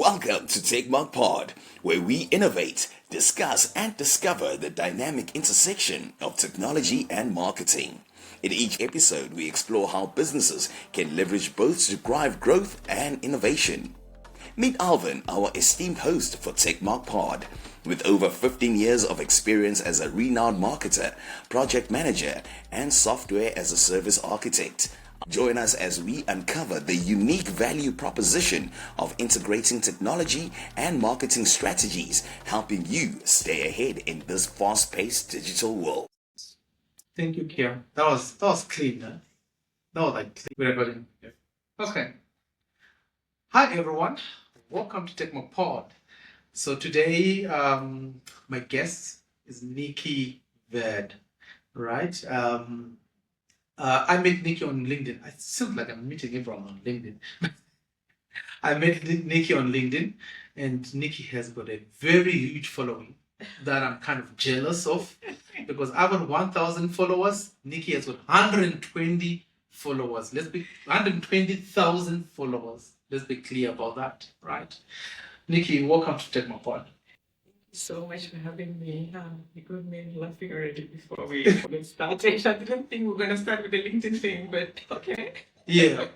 Welcome to TechMark Pod, where we innovate, discuss, and discover the dynamic intersection of technology and marketing. In each episode, we explore how businesses can leverage both to drive growth and innovation. Meet Alvin, our esteemed host for TechMark Pod. With over 15 years of experience as a renowned marketer, project manager, and software as a service architect, join us as we uncover the unique value proposition of integrating technology and marketing strategies, helping you stay ahead in this fast-paced digital world. Thank you, Kia. That was clean, huh? That was like clean. We're recording. Yeah. Okay. Hi everyone. Welcome to TechMark Pod. So today, my guest is Nikki Verd, right? I met Nikki on LinkedIn. It sounds like I'm meeting everyone on LinkedIn. I met Nikki on LinkedIn, and Nikki has got a very huge following that I'm kind of jealous of because I've got 1,000 followers. Nikki has got 120 followers. 120,000 followers. Let's be clear about that, right? Nikki, welcome to TechMark Pod. So much for having me. You got me laughing already before we get started. I didn't think we were going to start with the LinkedIn thing, but okay. Yeah.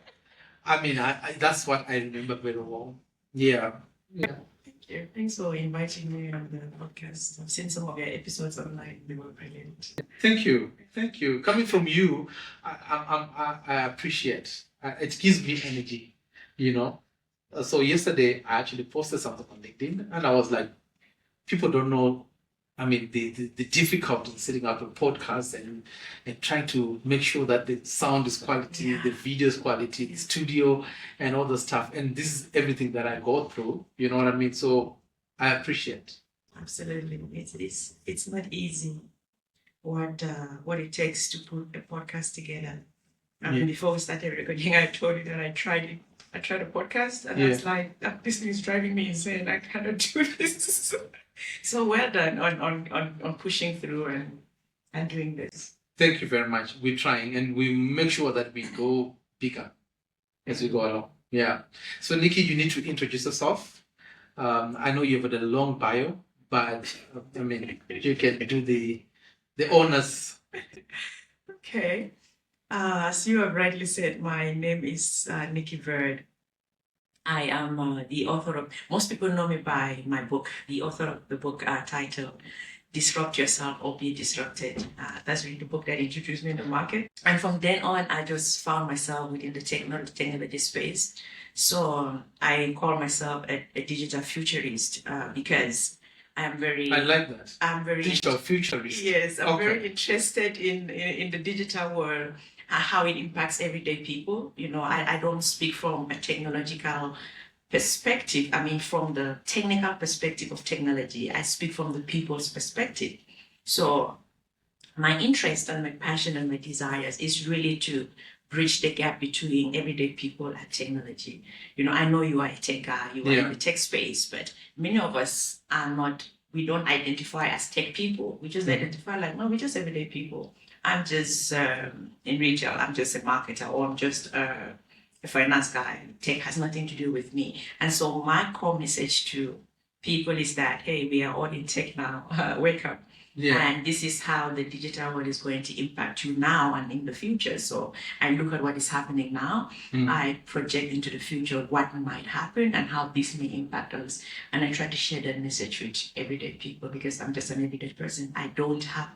I mean, I that's what I remember very well. Yeah. Thank you. Thanks for inviting me on the podcast. I've seen some of your episodes online. They were brilliant. Thank you. Thank you. Coming from you, I appreciate. It gives me energy, you know. So yesterday, I actually posted something on LinkedIn, and I was like, people don't know, I mean, the difficulty in setting up a podcast and trying to make sure that the sound is quality, the video is quality, the studio, and all the stuff. And this is everything that I go through, you know what I mean? So I appreciate. Absolutely. It's not easy what it takes to put a podcast together. Before we started recording, I told you that I tried it. I tried a podcast and I was like, this thing is driving me insane. I cannot do this. So well done on pushing through and doing this. Thank you very much. We're trying and we make sure that we go bigger as we go along. Yeah. So Nikki, you need to introduce yourself. I know you've got a long bio, but I mean, you can do the honors. Okay. As you have rightly said, my name is Nikki Verd. I am the author of, most people know me by my book, the author of the book titled Disrupt Yourself or Be Disrupted. That's really the book that introduced me in the market. And from then on, I just found myself within the technology space. So I call myself a digital futurist because I like that. I'm very digital futurist. Yes, I'm very interested in the digital world, how it impacts everyday people. You know, I don't speak from a technological perspective. I mean, from the technical perspective of technology, I speak from the people's perspective. So my interest and my passion and my desires is really to bridge the gap between everyday people and technology. You know, I know you are a tech guy, you are in the tech space, but many of us are not, we don't identify as tech people. We just identify like, no, we're just everyday people. I'm just in retail, I'm just a marketer, or I'm just a finance guy. Tech has nothing to do with me. And so my core message to people is that, hey, we are all in tech now, wake up. Yeah. And this is how the digital world is going to impact you now and in the future. So I look at what is happening now. I project into the future what might happen and how this may impact us. And I try to share that message with everyday people because I'm just an everyday person. I don't have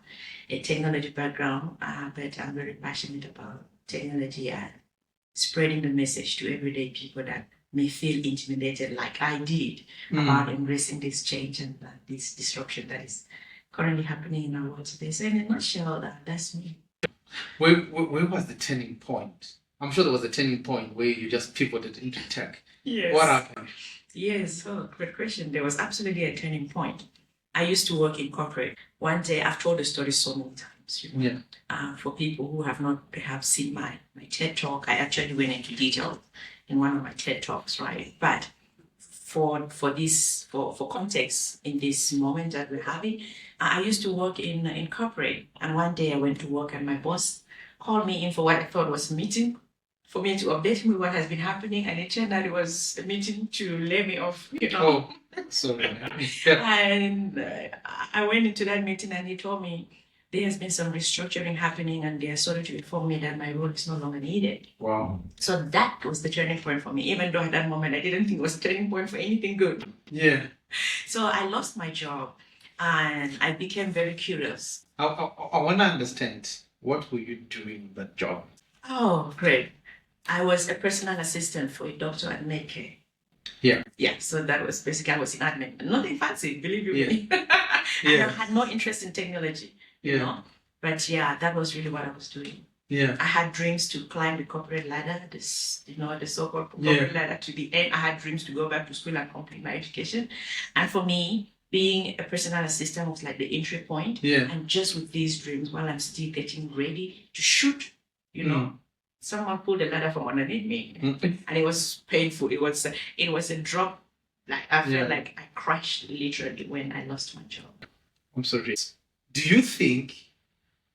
a technology background, but I'm very passionate about technology and spreading the message to everyday people that may feel intimidated like I did about embracing this change and this disruption that is currently happening in our world today. So in a nutshell, that's me. Where was the turning point? I'm sure there was a turning point where you just pivoted into tech. Yes. What happened? Yes, great question. There was absolutely a turning point. I used to work in corporate. One day, I've told the story so many times. You know? For people who have not perhaps seen my TED Talk, I actually went into detail in one of my TED Talks, right? But for context in this moment that we're having, I used to work in corporate, and one day I went to work and my boss called me in for what I thought was a meeting for me to update him with what has been happening, and it turned out it was a meeting to lay me off, Oh, sorry. Yeah. And I went into that meeting and he told me there has been some restructuring happening and they are sorry to inform me that my role is no longer needed. Wow. So that was the turning point for me, even though at that moment I didn't think it was a turning point for anything good. Yeah. So I lost my job and I became very curious. I want to understand, what were you doing in that job? Oh, great. I was a personal assistant for a doctor at Medcare. Yeah. Yeah, so that was basically, I was in admin. Nothing fancy, believe you me. Yeah. I had no interest in technology, you know. But yeah, that was really what I was doing. Yeah. I had dreams to climb the corporate ladder, the so-called corporate ladder to the end. I had dreams to go back to school and complete my education. And for me, being a personal assistant was like the entry point. Yeah. And just with these dreams, while I'm still getting ready to shoot, you know, someone pulled the ladder from underneath me, and it was painful. It was a drop. Like I felt like I crashed literally when I lost my job. I'm sorry. Do you think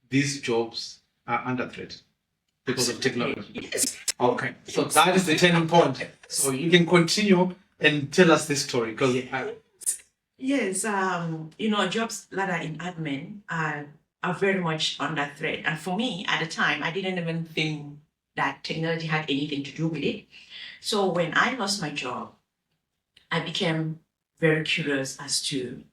these jobs are under threat because of technology? Yes. Okay, so that is the turning point. So you can continue and tell us this story, because Yes, jobs that are in admin are very much under threat. And for me, at the time, I didn't even think that technology had anything to do with it. So when I lost my job, I became very curious as to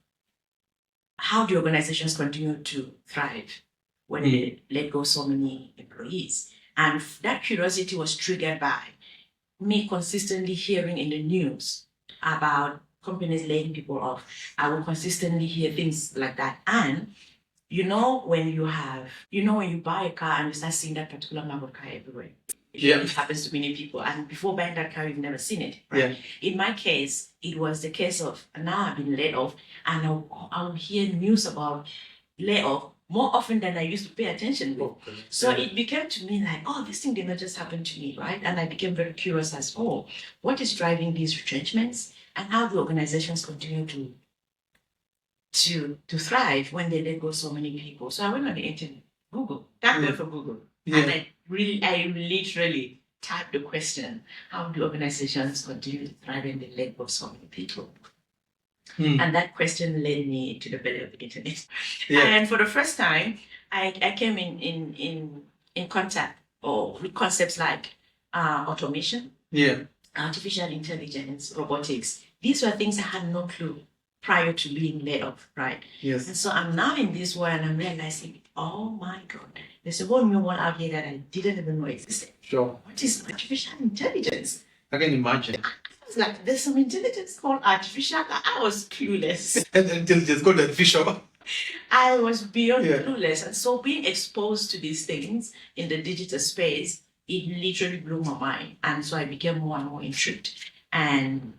how the organizations continue to thrive when they let go so many employees. And that curiosity was triggered by me consistently hearing in the news about companies laying people off. I will consistently hear things like that. And when you buy a car and you start seeing that particular mark of car everywhere. It happens to many people. And before buying that car, you've never seen it. Right? Yeah. In my case, it was the case of now I've been laid off, and I'll hear news about layoff more often than I used to pay attention with. Okay. So it became to me like, this thing did not just happen to me, right? And I became very curious as, what is driving these retrenchments and how the organizations continue to thrive when they let go so many people. So I went on the internet, Google, that word for Google. And I literally typed the question, how do organizations continue to thrive when they let go so many people? And that question led me to the belly of the internet. And for the first time, I came in contact with concepts like automation, artificial intelligence, robotics. These were things I had no clue prior to being laid off, right? Yes. And so I'm now in this world and I'm realizing, oh my God, there's a whole new one out here that I didn't even know existed. Sure. What is artificial intelligence? I can imagine. I was like, there's some intelligence called artificial. I was clueless. And intelligence called artificial. I was beyond clueless. And so being exposed to these things in the digital space, it literally blew my mind. And so I became more and more intrigued and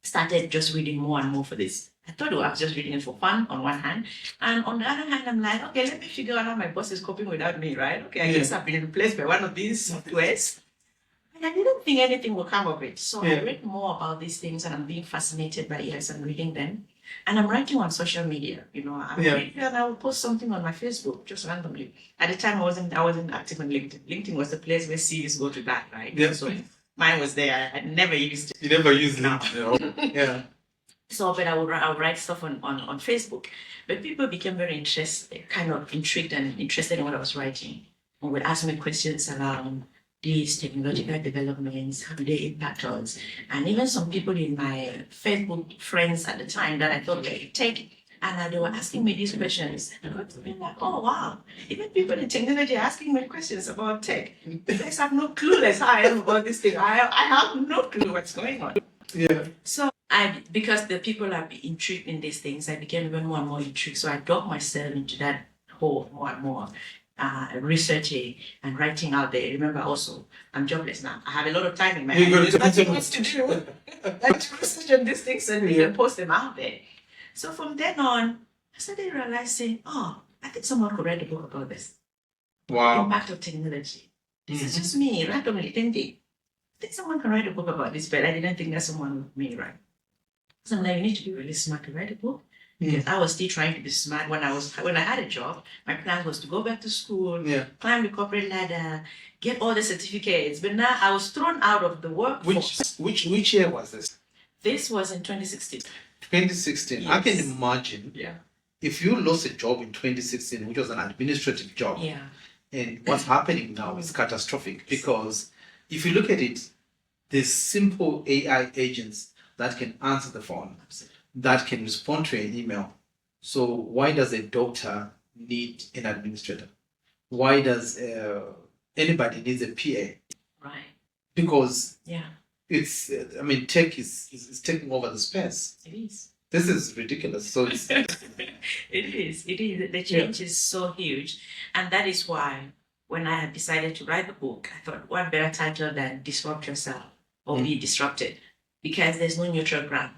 started just reading more and more for this. I thought I was just reading it for fun on one hand. And on the other hand, I'm like, okay, let me figure out how my boss is coping without me, right? Okay, I guess I've been replaced by one of these softwares. And I didn't think anything would come of it. So I read more about these things and I'm being fascinated by it as I'm reading them. And I'm writing on social media, I'm reading and I will post something on my Facebook just randomly. At the time, I wasn't active on LinkedIn. LinkedIn was the place where CVs go to that, right? Yeah. So mine was there. I never used it. You never used LinkedIn. Yeah. So, but I would write stuff on Facebook. But people became very intrigued and interested in what I was writing. And would ask me questions around these technological developments, how do they impact us? And even some people in my Facebook friends at the time that I thought were tech, and they were asking me these questions. And I got to be like, oh wow, even people in technology are asking me questions about tech. You guys have no clue how I am about this thing. I have no clue what's going on. Yeah. So because the people are intrigued in these things, I became even more and more intrigued. So I dug myself into that hole more and more. Researching and writing out there. Remember also, I'm jobless now. I have a lot of time in my hand. There's nothing else to do. I to research on these things and post them out there. So from then on, I started realizing, I think someone could write a book about this. Wow. The impact of technology. This is just me, randomly thinking. I think someone can write a book about this, but I didn't think that someone would me, right? So I'm like, you need to be really smart to write a book. because I was still trying to be smart when I had a job. My plan was to go back to school, climb the corporate ladder, get all the certificates. But now I was thrown out of the workforce. Which year was this? This was in 2016. 2016. Yes. I can imagine. Yeah. If you lost a job in 2016, which was an administrative job, Yeah. and what's happening now is catastrophic, because if you look at it, there's simple AI agents that can answer the phone, that can respond to an email. So why does a doctor need an administrator? Why does anybody needs a PA? Right. Because Yeah. it's, tech is taking over the space. It is. This is ridiculous. So it's, It is. It is. The change is so huge. And that is why when I had decided to write the book, I thought, what better title than Disrupt Yourself or Be Disrupted? Because there's no neutral ground.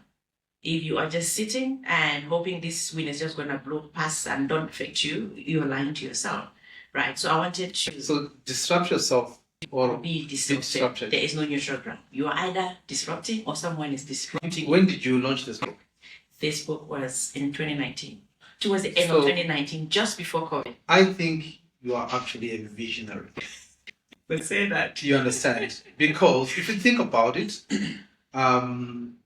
If you are just sitting and hoping this wind is just going to blow past and don't affect you, you're lying to yourself. Right? So I wanted to... So disrupt yourself or be disrupted. There is no neutral ground. You are either disrupting or someone is disrupting. When did you launch this book? This book was in 2019. Towards the end of 2019, just before COVID. I think you are actually a visionary. Let's say that. You understand? Because if you think about it,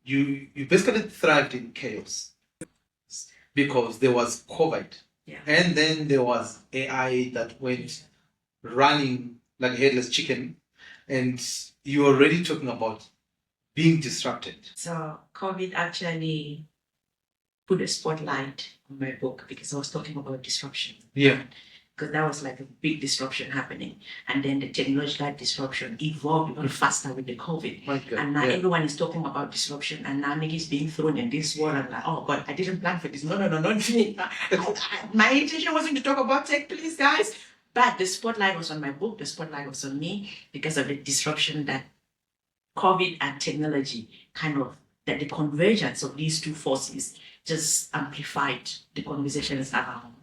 you basically thrived in chaos. Because there was COVID. Yeah. And then there was AI that went running like a headless chicken. And you were already talking about being disrupted. So COVID actually put a spotlight on my book because I was talking about disruption. Yeah. Because that was like a big disruption happening. And then the technological disruption evolved even faster with the COVID. And now everyone is talking about disruption, and now niggas being thrown in this world. I'm like, oh God, I didn't plan for this. No, not me. My intention wasn't to talk about tech, please, guys. But the spotlight was on my book. The spotlight was on me because of the disruption that COVID and technology that the convergence of these two forces just amplified the conversations around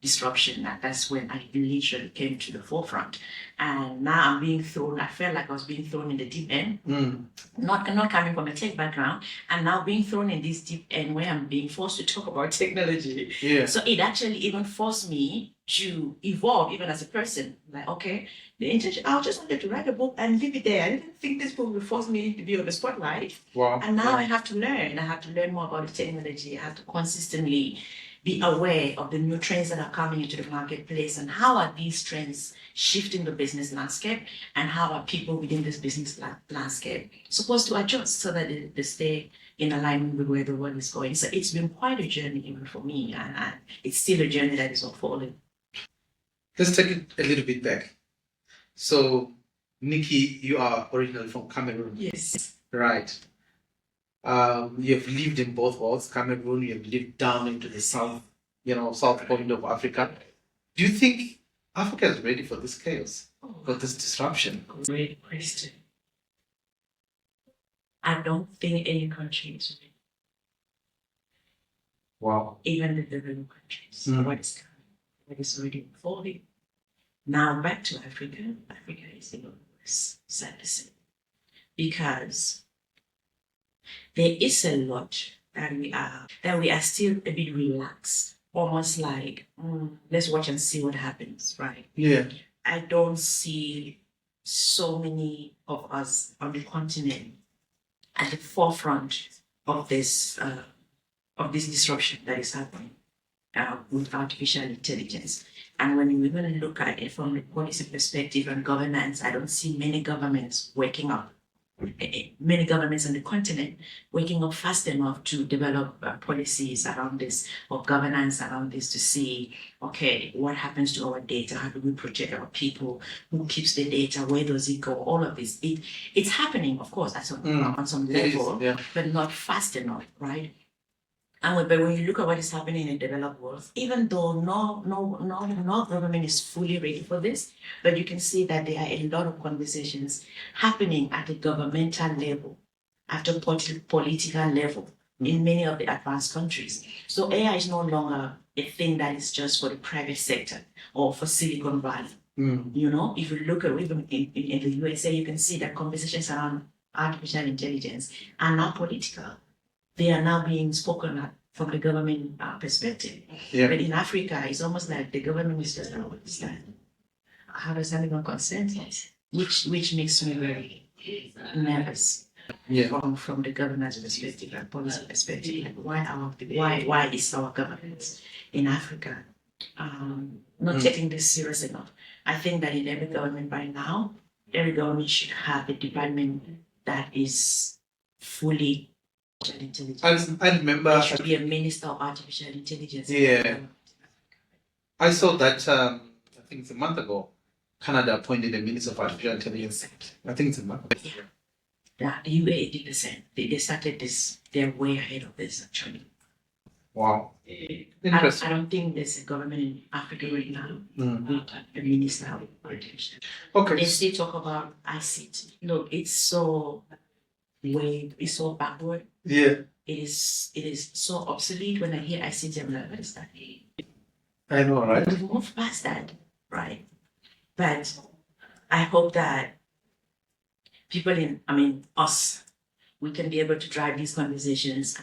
disruption. And that's when I literally came to the forefront. And now I felt like I was being thrown in the deep end. Not coming from a tech background, and now being thrown in this deep end where I'm being forced to talk about technology. Yeah. So it actually even forced me to evolve even as a person. Like, okay, the intention, I just wanted to write a book and leave it there. I didn't think this book would force me to be on the spotlight. Wow. And now I have to learn. I have to learn more about the technology. I have to consistently be aware of the new trends that are coming into the marketplace, and how are these trends shifting the business landscape, and how are people within this business landscape supposed to adjust so that they stay in alignment with where the world is going. So it's been quite a journey even for me, and it's still a journey that is unfolding. Let's take it a little bit back. So, Nikki, you are originally from Cameroon. Yes. Right. You have lived in both worlds, Cameroon, you have lived down into the south point of Africa. Do you think Africa is ready for this chaos, for this disruption? Great question. I don't think any country is ready. Wow. Even the developed countries. What is already unfolding. Now back to Africa. Africa is even worse, sad to say. Because there is a lot that we are still a bit relaxed, almost like let's watch and see what happens, right? Yeah. I don't see so many of us on the continent at the forefront of this disruption that is happening with artificial intelligence. And when we're going to look at it from the policy perspective and governance, I don't see many governments waking up. Many governments on the continent waking up fast enough to develop policies around this, or governance around this, to see, okay, what happens to our data? How do we protect our people? Who keeps the data? Where does it go? All of this. It's happening, of course, on some level, but not fast enough, right? But when you look at what is happening in the developed world, even though no government is fully ready for this, but you can see that there are a lot of conversations happening at the governmental level, at the political level, in many of the advanced countries. So AI is no longer a thing that is just for the private sector or for Silicon Valley. You know, if you look at even in the USA, you can see that conversations around artificial intelligence are now political. They are now being spoken from the government perspective. Yeah. But in Africa, it's almost like the government is just not understand. How does anyone consent? Which makes me very nervous. Yeah. From the governance perspective and policy perspective, like why is our government in Africa not taking this serious enough? I think that in every government by now, every government should have a department that is fully artificial intelligence. I remember. There should be a minister of artificial intelligence. Yeah. I saw that. I think it's a month ago. Canada appointed a minister of artificial intelligence. I think it's a month ago. Yeah. The UAE did the same. They started this. They're way ahead of this actually. Wow. I Interesting. don't think there's a government in Africa right now with a minister of artificial. Okay. They still talk about ICT. Look, it's so backward. Yeah. It is so obsolete. When I hear ICT, I'm like, what is that? I know, right? We've moved past that, right? But I hope that us, we can be able to drive these conversations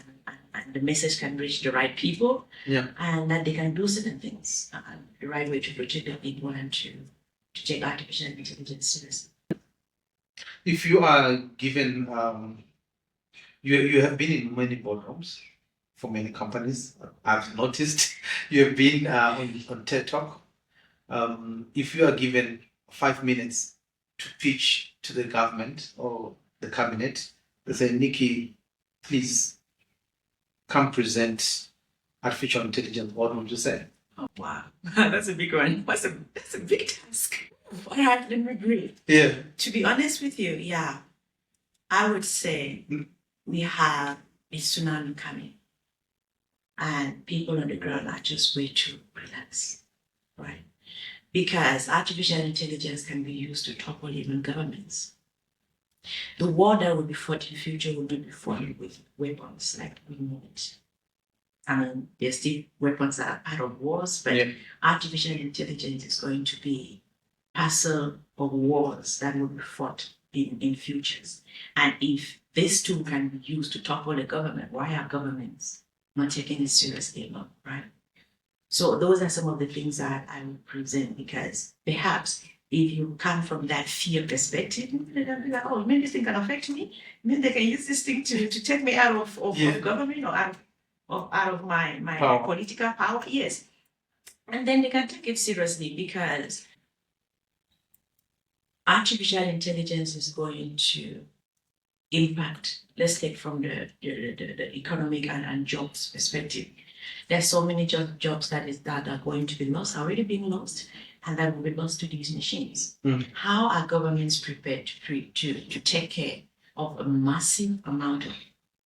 and the message can reach the right people. Yeah. And that they can do certain things the right way to protect the people and to take artificial intelligence seriously. If you are given, you have been in many boardrooms for many companies. I've noticed you have been on TED Talk. If you are given 5 minutes to pitch to the government or the cabinet, they say, Nikki, please come present artificial intelligence. What would you say? Oh wow, that's a big one. That's a big task. What happened in breathe? Yeah. To be honest with you, yeah, I would say we have a tsunami coming, and people on the ground are just way too relaxed, right? Because artificial intelligence can be used to topple even governments. The war that will be fought in the future will not be fought with weapons like we know it. I mean, there's still weapons that are part of wars, but artificial intelligence is going to be parcel of wars that will be fought in futures. And if this tool can be used to topple the government, why are governments not taking it seriously enough, right? So those are some of the things that I would present, because perhaps if you come from that fear perspective, they'll be like, oh, maybe this thing can affect me. Maybe they can use this thing to take me out of government or out of my political power. Yes. And then they can take it seriously, because artificial intelligence is going to impact, let's take from the economic and jobs perspective. There's so many jobs that are going to be lost, already being lost, and that will be lost to these machines. How are governments prepared to take care of a massive amount of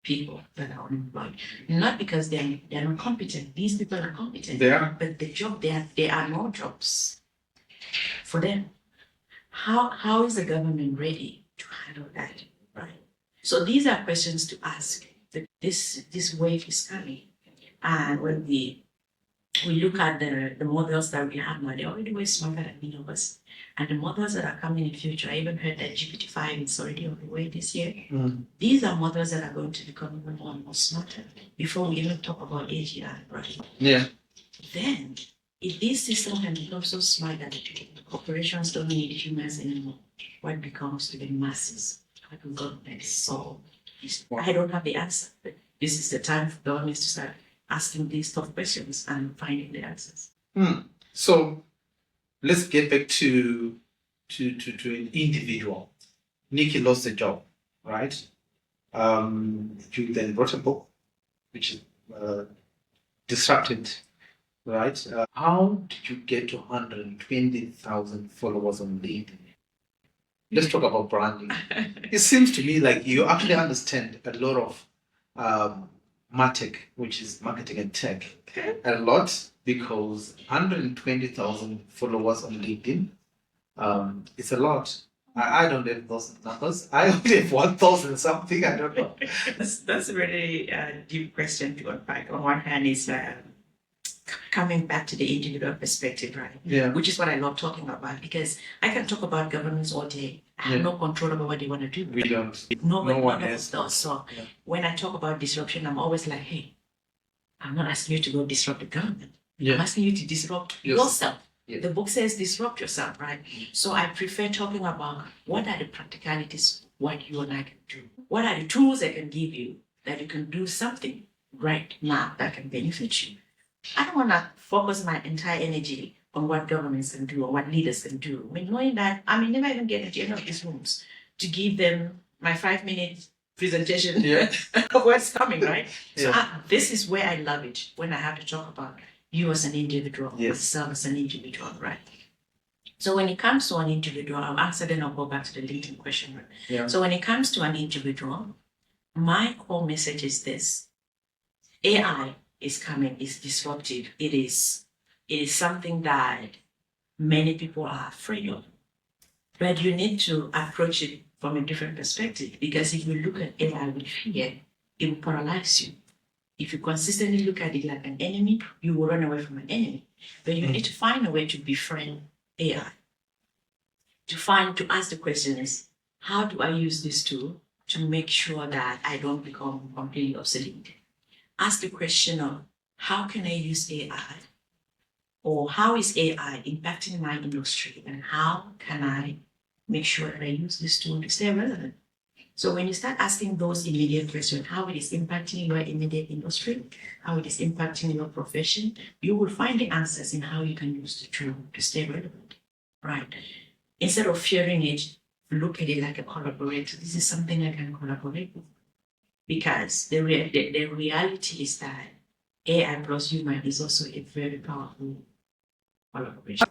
people that are unemployed? Not because they're not competent. These people are competent. They are. But there are no jobs for them. How is the government ready to handle that, right? So these are questions to ask. This wave is coming. And when we look at the models that we have now, they're already way smarter than many of us. And the models that are coming in the future, I even heard that GPT-5 is already on the way this year. These are models that are going to become more and more smarter before we even talk about AGI, right? Yeah. Then, if this system can become so smart that corporations don't need humans anymore, what becomes to the masses? How can government solve this? I don't have the answer, but this is the time for governments to start asking these tough questions and finding the answers. So let's get back to an individual. Nikki lost a job, right? You then wrote a book, which is Disrupted, right? How did you get to 120,000 followers on LinkedIn? Let's talk about branding. It seems to me like you actually understand a lot of MarTech, which is marketing and tech, a lot, because 120,000 followers on LinkedIn, it's a lot. I don't have those numbers. I only have 1,000 something. I don't know. That's a really deep question to unpack. On one hand, is coming back to the individual perspective, right? Yeah. Which is what I love talking about, because I can talk about governments all day. I have no control over what they want to do. We don't. No one has. does. So when I talk about disruption, I'm always like, hey, I'm not asking you to go disrupt the government. Yeah. I'm asking you to disrupt Yes. yourself. Yeah. The book says disrupt yourself, right? So I prefer talking about what are the practicalities, what you and I can do. What are the tools I can give you that you can do something right now that can benefit you. I don't want to focus my entire energy on what governments can do or what leaders can do. I mean, knowing that I may never even get into any of these rooms to give them my 5 minute presentation of what's coming, right? So this is where I love it, when I have to talk about you as an individual, myself as an individual, right? So when it comes to an individual, I'll answer, then I'll go back to the LinkedIn question. Yeah. So when it comes to an individual, my core message is this: AI is coming, it's disruptive. It is something that many people are afraid of. But you need to approach it from a different perspective, because if you look at AI with fear, it will paralyze you. If you consistently look at it like an enemy, you will run away from an enemy. But you need to find a way to befriend AI. To ask the questions, how do I use this tool to make sure that I don't become completely obsolete? Ask the question of, how can I use AI? Or how is AI impacting my industry? And how can I make sure that I use this tool to stay relevant? So when you start asking those immediate questions, how it is impacting your immediate industry, how it is impacting your profession, you will find the answers in how you can use the tool to stay relevant, right? Instead of fearing it, look at it like a collaborator. This is something I can collaborate with. Because the reality is that AI plus human is also a very powerful collaboration.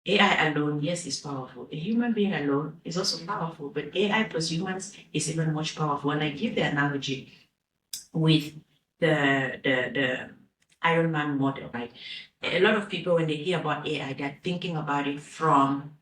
AI alone, yes, is powerful. A human being alone is also powerful, but AI plus humans is even much powerful. And I give the analogy with the Iron Man model, right? A lot of people, when they hear about AI, they're thinking about it from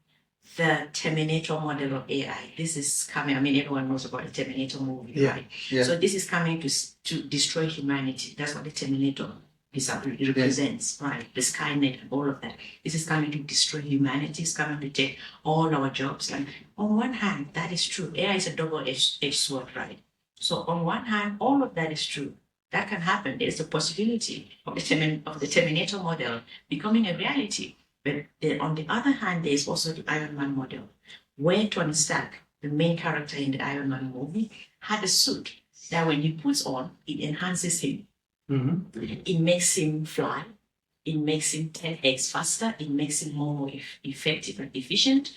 the Terminator model of AI. This is coming, I mean, everyone knows about the Terminator movie, right? Yeah. So this is coming to destroy humanity. That's what the Terminator represents, right? The Skynet and all of that. This is coming to destroy humanity. It's coming to take all our jobs. And on one hand, that is true. AI is a double-edged sword, right? So on one hand, all of that is true. That can happen. There's a possibility of the Terminator model becoming a reality. But on the other hand, there's also the Iron Man model, where Tony Stark, the main character in the Iron Man movie, had a suit that when he puts on, it enhances him. Mm-hmm. It makes him fly. It makes him 10x faster. It makes him more effective and efficient.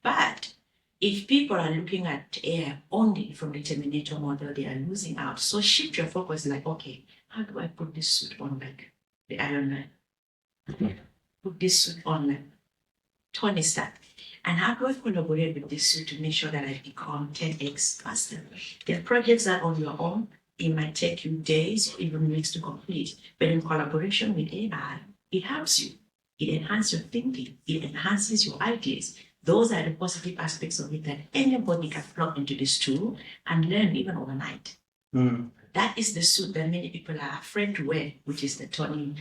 But if people are looking at AI only from the Terminator model, they are losing out. So shift your focus, like, okay, how do I put this suit on like the Iron Man? Put this suit on like Tony Stark. And how do I collaborate with this suit to make sure that I become 10x faster? The projects are on your own. It might take you days or even weeks to complete. But in collaboration with AI, it helps you. It enhances your thinking. It enhances your ideas. Those are the positive aspects of it that anybody can plug into this tool and learn even overnight. That is the suit that many people are afraid to wear, which is the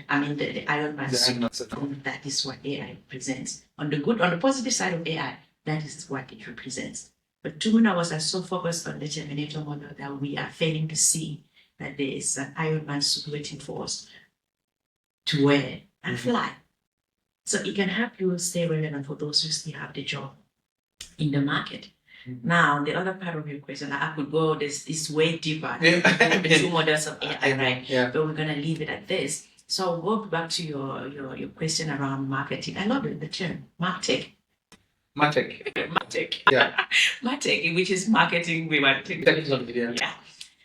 Iron Man suit. That is what AI represents. On the positive side of AI, that is what it represents. But too many of us are so focused on the Terminator model that we are failing to see that there is an Iron Man suit waiting for us to wear and fly. So it can help you stay relevant for those who still have the job in the market. Now, the other part of your question, I could go this way deeper. The two models of AI, right? Yeah. But we're going to leave it at this. So I'll go back to your question around marketing. I love the term, MarTech. MarTech. Yeah. MarTech, which is marketing with marketing. Yeah.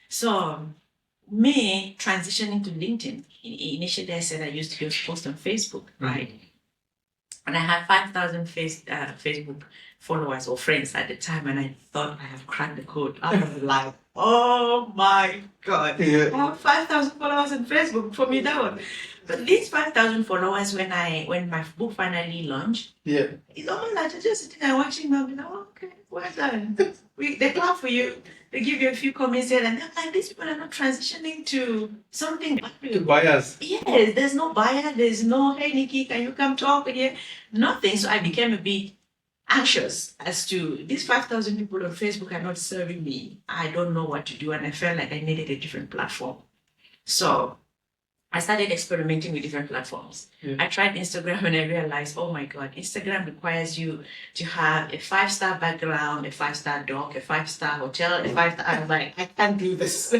So me transitioning to LinkedIn, initially I said I used to just post on Facebook, right? And I had 5,000 Facebook followers or friends at the time, and I thought I have cracked the code. I was like, oh my God. Yeah. I have 5,000 followers on Facebook. For me, that one. But these 5,000 followers, when my book finally launched, it's almost like just sitting and watching them, you know, okay, well done. They clap for you. They give you a few comments there, and they're like, these people are not transitioning to something. To buyers. Yes, there's no buyer. There's no, hey, Nikki, can you come talk here? Nothing. So I became a bit anxious as to these 5,000 people on Facebook are not serving me. I don't know what to do, and I felt like I needed a different platform. So I started experimenting with different platforms. Yeah. I tried Instagram and I realized, oh my God, Instagram requires you to have a 5-star background, a 5-star dog, a 5-star hotel, a 5-star. I'm like, I can't do this.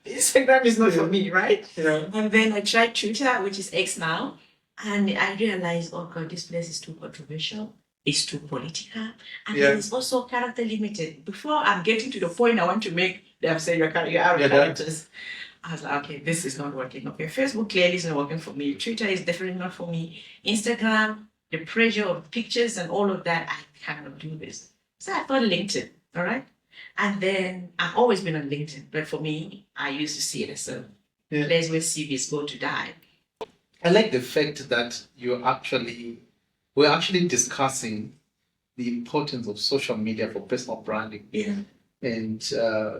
Instagram is not for me, right? Yeah. And then I tried Twitter, which is X now, and I realized, oh God, this place is too controversial. It's too political, and Yeah. then it's also character limited. Before I'm getting to the point I want to make, they have said you're out of Yeah. characters. I was like, okay, this is not working. Okay, Facebook clearly is not working for me. Twitter is definitely not for me. Instagram, the pressure of pictures and all of that, I cannot do this. So I thought LinkedIn, all right? And then I've always been on LinkedIn, but for me, I used to see it as a place where CVs go to die. I like the fact that we're actually discussing the importance of social media for personal branding. Yeah. And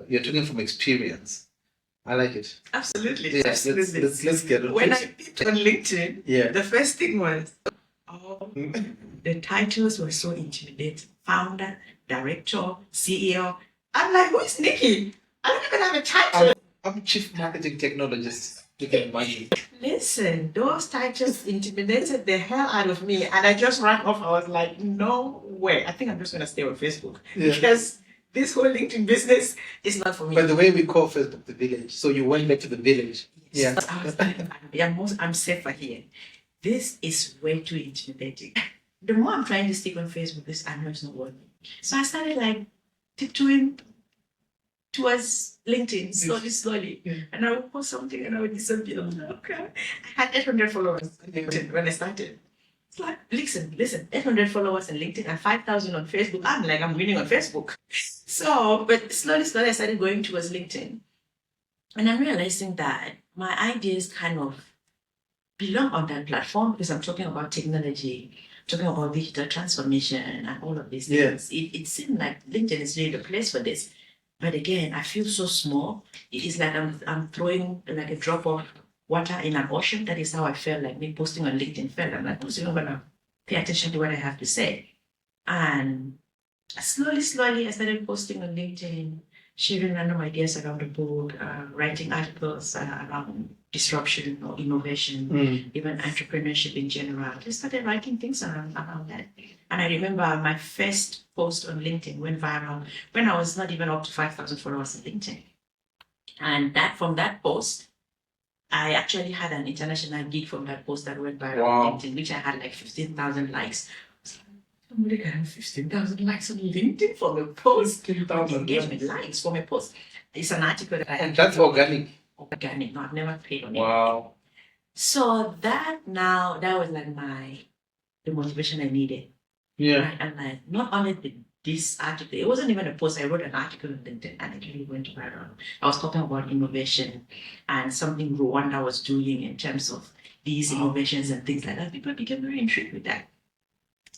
you're talking from experience. I like it. Absolutely. Yes, Absolutely. let's get it. When I peeped on LinkedIn, the first thing was, the titles were so intimidating. Founder, director, CEO. I'm like, who is Nikki? I don't even have a title. I'm chief marketing technologist. You can imagine. Listen, those titles intimidated the hell out of me, and I just ran off. I was like, no way. I think I'm just going to stay on Facebook because this whole LinkedIn business is not for me. By the way, we call Facebook the village. So you went back to the village. Yes. I was like, I'm safer here. This is way too intimidating. The more I'm trying to stick on Facebook, I know it's not working. So I started like tiptoeing towards LinkedIn slowly. Yeah. And I would post something and I would disappear. Okay. I had 800 followers on LinkedIn when I started. It's like, listen, 800 followers on LinkedIn and 5,000 on Facebook. I'm like, I'm winning on Facebook. So, but slowly, I started going towards LinkedIn. And I'm realizing that my ideas kind of belong on that platform because I'm talking about technology, talking about digital transformation and all of these things. It seemed like LinkedIn is really the place for this. But again, I feel so small. It is like I'm throwing like a drop of water in an ocean. That is how I felt like me posting on LinkedIn felt. I'm like, who's even gonna pay attention to what I have to say? And slowly, I started posting on LinkedIn, sharing random ideas around the book, writing articles around disruption or innovation, even entrepreneurship in general. I just started writing things around that. And I remember my first post on LinkedIn went viral when I was not even up to 5,000 followers on LinkedIn. And from that post, I actually had an international gig from that post that went viral on LinkedIn, which I had like 15,000 likes. Somebody can have 15,000 likes on LinkedIn from a post. 15,000 engagement likes from a post. It's an article that I had. And that's organic. Organic. No, I've never paid on it. Wow. So that was like the motivation I needed. Yeah. Right? And like not only this article, it wasn't even a post. I wrote an article on LinkedIn and it really went viral. I was talking about innovation and something Rwanda was doing in terms of these innovations and things like that. People became very intrigued with that.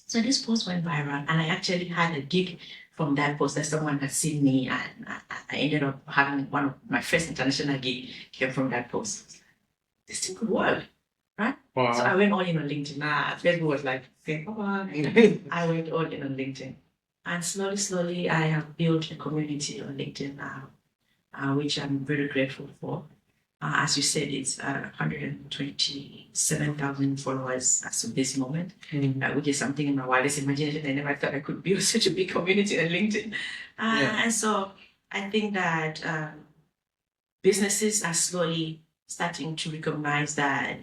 So this post went viral and I actually had a gig from that post that someone had seen me and I ended up having one of my first international gig came from that post. This thing could work, right? Wow. So I went all in on LinkedIn. Facebook was like, okay, bye-bye. I went all in on LinkedIn. And slowly, I have built a community on LinkedIn now, which I'm very grateful for. As you said, it's 127,000 followers as of this moment, which is something in my wildest imagination. I never thought I could build such a big community on LinkedIn. And so I think that businesses are slowly starting to recognize that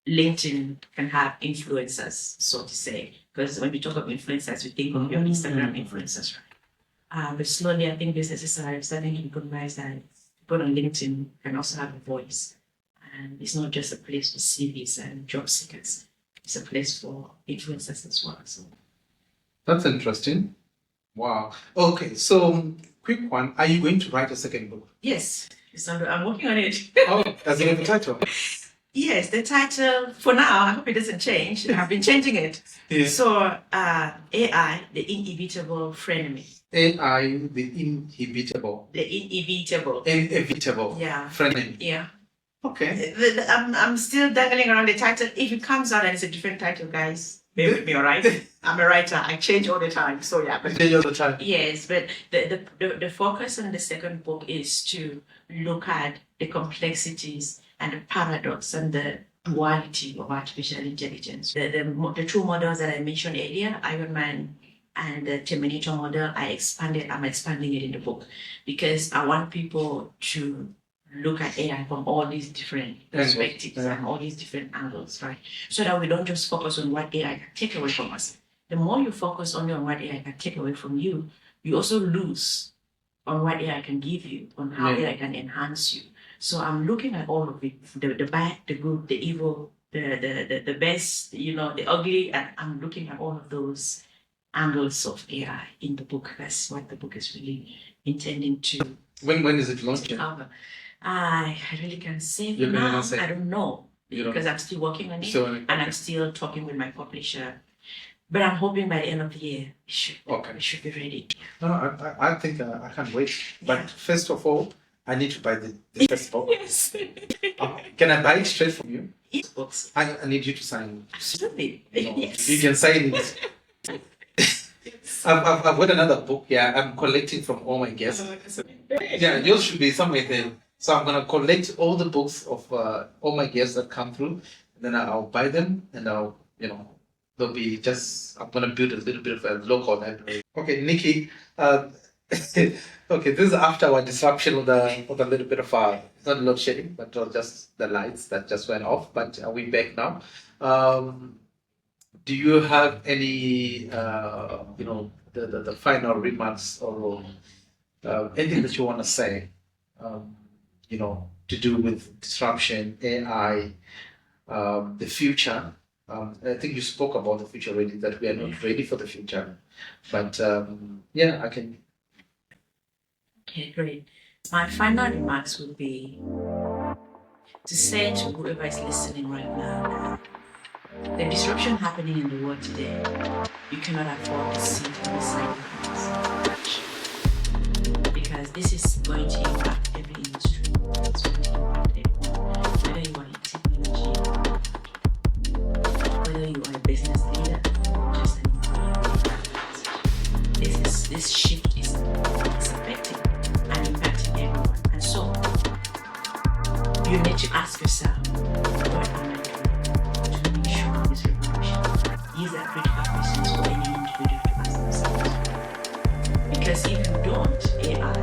LinkedIn can have influencers, so to say. Because when we talk of influencers, we think of your Instagram influencers, right? But slowly, I think businesses are starting to recognize that people on LinkedIn can also have a voice. And it's not just a place for CVs and job seekers. It's a place for influencers as well. So that's interesting. Wow. Okay, so quick one. Are you going to write a second book? Yes, I'm working on it. Oh, does it have a title? Yes, the title, for now, I hope it doesn't change. I've been changing it. Yeah. So, AI, the inevitable frenemy. AI, the inevitable. The inevitable. Inevitable. Yeah. Frenemy. Yeah. Okay. I'm still dangling around the title. If it comes out and it's a different title, guys, Bear with me, all right? I'm a writer. I change all the time. So yeah, but Change all the time. yes, but the focus on the second book is to look at the complexities and the paradox and the duality of artificial intelligence. The two models that I mentioned earlier, Iron Man and the Terminator model, I'm expanding it in the book because I want people to look at AI from all these different perspectives and all these different angles, right? So that we don't just focus on what AI can take away from us. The more you focus only on what AI can take away from you, you also lose on what AI can give you, on how AI can enhance you. So I'm looking at all of it, the bad, the good, the evil, the best, the ugly, and I'm looking at all of those angles of AI in the book. That's what the book is really intending to When is it launching? cover. I really can't say for You cannot now. say. I don't know You don't because I'm still working on it So, and I'm still talking with my publisher. But I'm hoping by the end of the year it should be ready. No, I think I can't wait. But first of all, I need to buy the first book. Yes. Can I buy it straight from you? It's books. I need you to sign. Absolutely. Yes. You can sign it. I've got another book. Yeah, I'm collecting from all my guests. Yeah, yours should be somewhere there. So I'm gonna collect all the books of all my guests that come through. Then I'll buy them, and I'll they'll be just. I'm gonna build a little bit of a local library. Okay, Nikki. Okay, this is after our disruption with a little bit of not load shedding, but just the lights that just went off. But we're back now. Do you have any the final remarks or anything that you want to say? To do with disruption, AI, the future. I think you spoke about the future already, that we are not ready for the future. But I can. Okay, great. My final remarks would be to say to whoever is listening right now that the disruption happening in the world today, you cannot afford to sit on the sidelines. Because this is going to impact every industry. It's going to impact everyone. Whether you are in technology, whether you are a business leader, just an employee. This shift is affecting and impacting everyone. And so you need to ask yourself, what am I doing to make sure this revolution? These are critical questions for any individual to ask themselves. Because if you don't, AI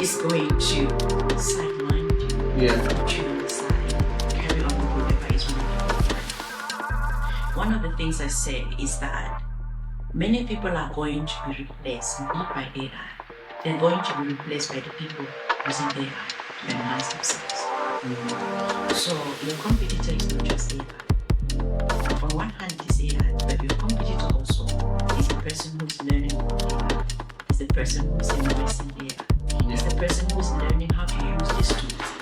is going to sideline you, put you on the side, carry on with whatever is moving. One of the things I said is that many people are going to be replaced not by AI. They're going to be replaced by the people using AI to enhance themselves. So your competitor is not just AI. On one hand it is AI, but your competitor also is the person who's learning AI, is the person who's embracing AI, is the person who's learning how to use these tools